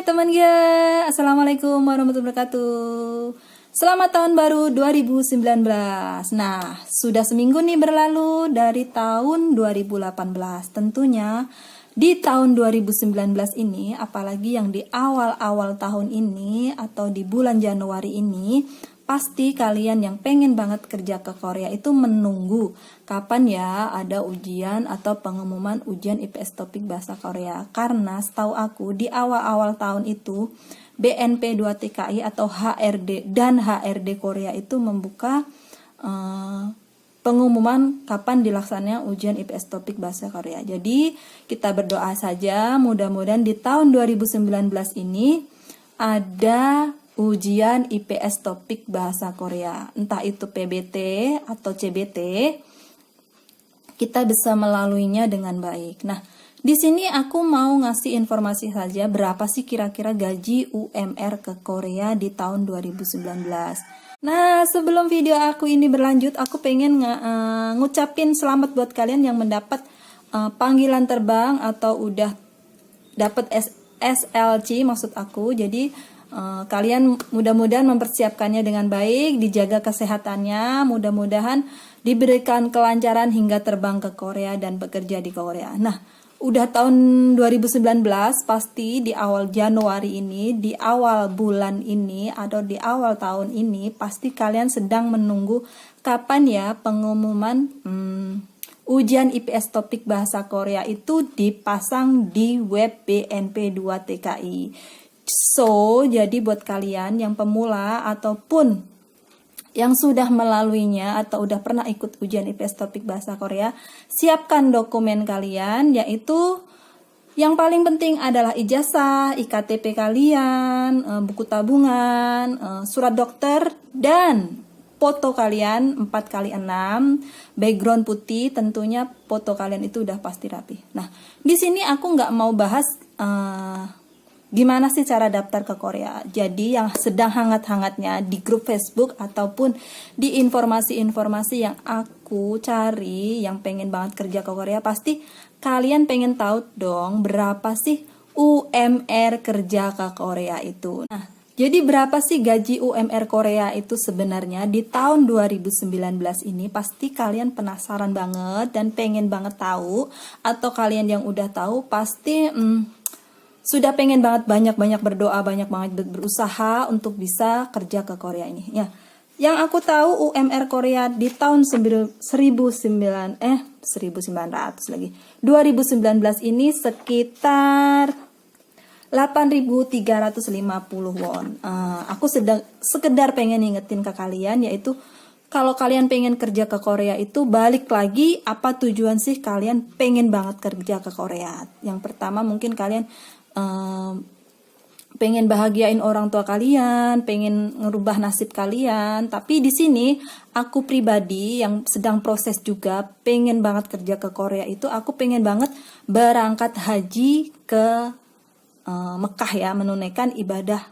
teman ya, Assalamualaikum warahmatullahi wabarakatuh. Selamat tahun baru 2019. Nah, sudah seminggu nih berlalu dari tahun 2018. Tentunya di tahun 2019 ini, apalagi yang di awal-awal tahun ini atau di bulan Januari ini, pasti kalian yang pengen banget kerja ke Korea itu menunggu kapan ya ada ujian atau pengumuman ujian IPS topik bahasa Korea. Karena setahu aku di awal-awal tahun itu BNP 2 TKI atau HRD dan HRD Korea itu membuka pengumuman kapan dilaksananya ujian IPS topik bahasa Korea. Jadi kita berdoa saja mudah-mudahan di tahun 2019 ini ada ujian IPS topik bahasa Korea, entah itu PBT atau CBT, kita bisa melaluinya dengan baik. Nah, di sini aku mau ngasih informasi saja berapa sih kira-kira gaji UMR ke Korea di tahun 2019. Nah, sebelum video aku ini berlanjut, aku pengen ngucapin selamat buat kalian yang mendapat panggilan terbang atau udah dapat SLC maksud aku. Jadi kalian mudah-mudahan mempersiapkannya dengan baik, dijaga kesehatannya, mudah-mudahan diberikan kelancaran hingga terbang ke Korea dan bekerja di Korea. Nah, udah tahun 2019, pasti di awal Januari ini, di awal bulan ini, atau di awal tahun ini, pasti kalian sedang menunggu kapan ya pengumuman ujian IPS topik bahasa Korea itu dipasang di web BNP 2 TKI. So, jadi buat kalian yang pemula ataupun yang sudah melaluinya atau udah pernah ikut ujian IPS topik bahasa Korea, siapkan dokumen kalian, yaitu yang paling penting adalah ijazah, IKTP kalian, buku tabungan, surat dokter, dan foto kalian 4x6, background putih, tentunya foto kalian itu udah pasti rapi. Nah, di sini aku nggak mau bahas gimana sih cara daftar ke Korea. Jadi yang sedang hangat-hangatnya di grup Facebook ataupun di informasi-informasi yang aku cari, yang pengen banget kerja ke Korea, pasti kalian pengen tahu dong berapa sih UMR kerja ke Korea itu. Nah, jadi berapa sih gaji UMR Korea itu sebenarnya di tahun 2019 ini? Pasti kalian penasaran banget dan pengen banget tahu, atau kalian yang udah tahu pasti sudah pengen banget banyak-banyak berdoa, banyak banget berusaha untuk bisa kerja ke Korea ini. Ya, yang aku tahu UMR Korea di tahun 2019 lagi. 2019 ini sekitar 8.350 won. Aku sekedar pengen ingetin ke kalian, yaitu kalau kalian pengen kerja ke Korea itu balik lagi apa tujuan sih kalian pengen banget kerja ke Korea. Yang pertama mungkin kalian pengen bahagiain orang tua kalian, pengen ngerubah nasib kalian. Tapi di sini aku pribadi yang sedang proses juga pengen banget kerja ke Korea itu, aku pengen banget berangkat haji ke Mekah ya, menunaikan ibadah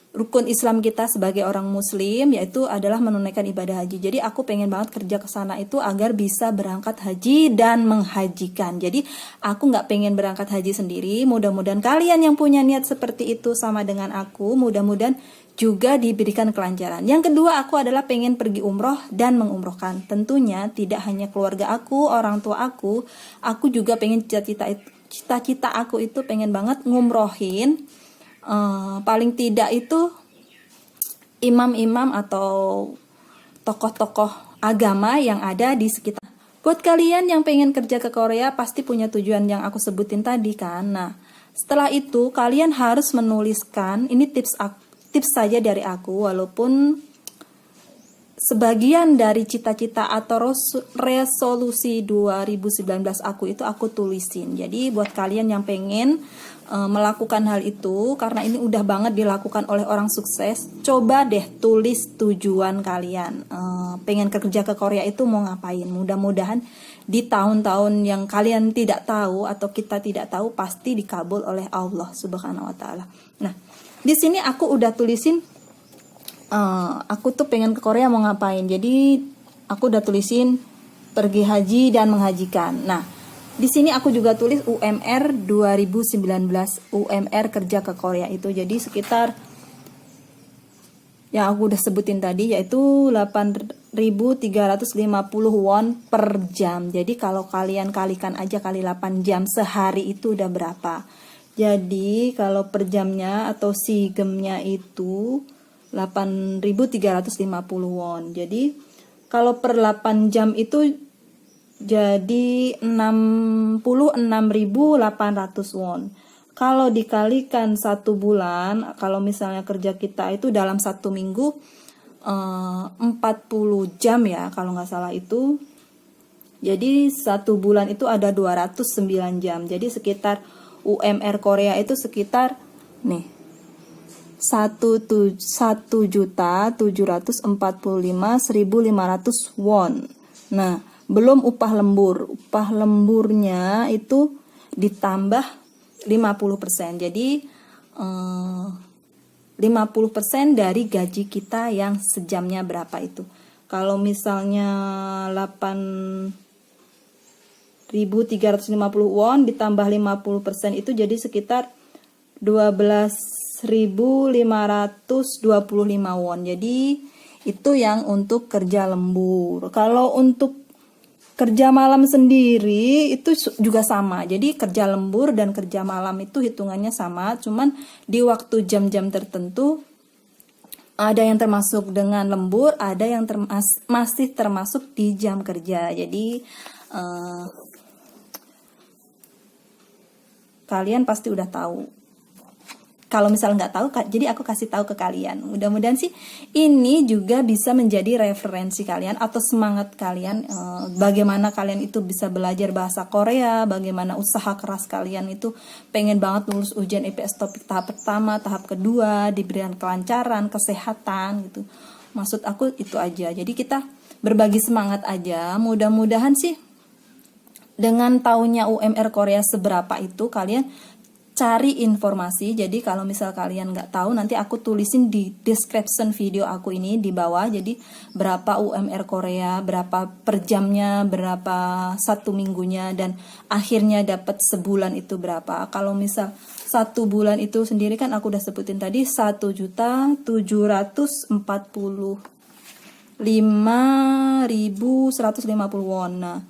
rukun Islam kita sebagai orang muslim, yaitu adalah menunaikan ibadah haji. Jadi aku pengen banget kerja ke sana itu agar bisa berangkat haji dan menghajikan. Jadi aku nggak pengen berangkat haji sendiri. Mudah-mudahan kalian yang punya niat seperti itu sama dengan aku, mudah-mudahan juga diberikan kelancaran. Yang kedua, aku adalah pengen pergi umroh dan mengumrohkan. Tentunya tidak hanya keluarga aku, orang tua aku juga pengen cita-cita aku itu pengen banget ngumrohin paling tidak itu imam-imam atau tokoh-tokoh agama yang ada di sekitar. Buat kalian yang pengen kerja ke Korea pasti punya tujuan yang aku sebutin tadi kan. Nah, setelah itu kalian harus menuliskan, ini tips saja dari aku, walaupun sebagian dari cita-cita atau resolusi 2019 aku itu aku tulisin. Jadi buat kalian yang pengen melakukan hal itu, karena ini udah banget dilakukan oleh orang sukses, coba deh tulis tujuan kalian. Pengen kerja ke Korea itu mau ngapain? Mudah-mudahan di tahun-tahun yang kalian tidak tahu atau kita tidak tahu pasti dikabul oleh Allah Subhanahu wa taala. Nah, di sini aku udah tulisin aku tuh pengen ke Korea mau ngapain. Jadi aku udah tulisin pergi haji dan menghajikan. Nah, Di sini aku juga tulis UMR 2019, UMR kerja ke Korea itu. Jadi sekitar yang aku udah sebutin tadi, yaitu 8.350 won per jam. Jadi kalau kalian kalikan aja kali 8 jam sehari itu udah berapa. Jadi kalau per jamnya atau sigemnya itu 8.350 won. Jadi kalau per 8 jam itu jadi 66.800 won. Kalau dikalikan 1 bulan, kalau misalnya kerja kita itu dalam 1 minggu 40 jam ya, kalau nggak salah itu. Jadi 1 bulan itu ada 209 jam. Jadi sekitar UMR Korea itu sekitar nih 1.745.500 won. Nah, belum upah lembur. Upah lemburnya itu ditambah 50%. Jadi 50% dari gaji kita yang sejamnya berapa itu. Kalau misalnya 8.350 won ditambah 50% itu jadi sekitar 12.525 won. Jadi itu yang untuk kerja lembur. Kalau untuk kerja malam sendiri itu juga sama. Jadi kerja lembur dan kerja malam itu hitungannya sama, cuman di waktu jam-jam tertentu ada yang termasuk dengan lembur, ada yang masih termasuk di jam kerja. Jadi kalian pasti udah tahu. Kalau misalnya nggak tahu, jadi aku kasih tahu ke kalian. Mudah-mudahan sih ini juga bisa menjadi referensi kalian atau semangat kalian, bagaimana kalian itu bisa belajar bahasa Korea, bagaimana usaha keras kalian itu pengen banget lulus ujian IPS topik tahap pertama, tahap kedua, diberikan kelancaran, kesehatan gitu. Maksud aku itu aja. Jadi kita berbagi semangat aja. Mudah-mudahan sih dengan taunya UMR Korea seberapa itu kalian cari informasi. Jadi kalau misal kalian nggak tahu, nanti aku tulisin di description video aku ini di bawah. Jadi berapa UMR Korea, berapa per jamnya, berapa 1 minggunya, dan akhirnya dapat sebulan itu berapa. Kalau misal 1 bulan itu sendiri kan aku udah sebutin tadi 1.745.150 won. Nah,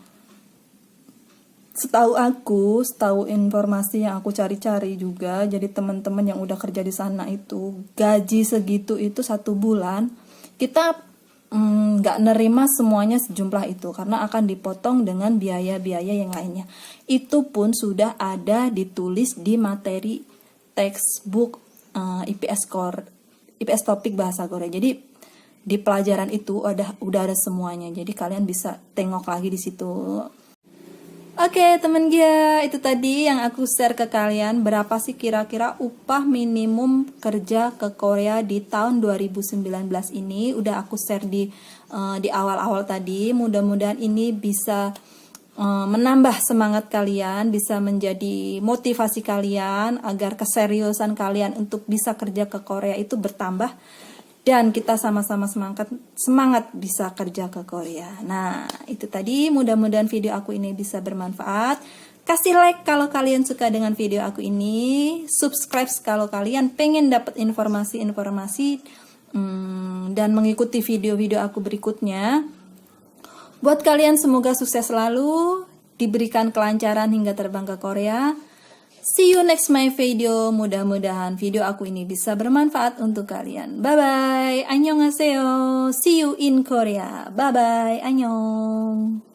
setahu informasi yang aku cari-cari juga, jadi teman-teman yang udah kerja di sana itu gaji segitu itu 1 bulan kita nggak nerima semuanya sejumlah itu karena akan dipotong dengan biaya-biaya yang lainnya. Itu pun sudah ada ditulis di materi textbook IPS topik bahasa Korea. Jadi di pelajaran itu udah ada semuanya. Jadi kalian bisa tengok lagi di situ. Oke, teman Gia, itu tadi yang aku share ke kalian. Berapa sih kira-kira upah minimum kerja ke Korea di tahun 2019 ini? Udah aku share di awal-awal tadi. Mudah-mudahan ini bisa menambah semangat kalian, bisa menjadi motivasi kalian agar keseriusan kalian untuk bisa kerja ke Korea itu bertambah. Dan kita sama-sama semangat bisa kerja ke Korea. Nah, itu tadi, mudah-mudahan video aku ini bisa bermanfaat. Kasih like kalau kalian suka dengan video aku ini. Subscribe kalau kalian pengen dapat informasi-informasi dan mengikuti video-video aku berikutnya. Buat kalian semoga sukses selalu, diberikan kelancaran hingga terbang ke Korea. See you next my video. Mudah-mudahan video aku ini bisa bermanfaat untuk kalian. Bye-bye. Annyeonghaseyo. See you in Korea. Bye-bye. Annyeong.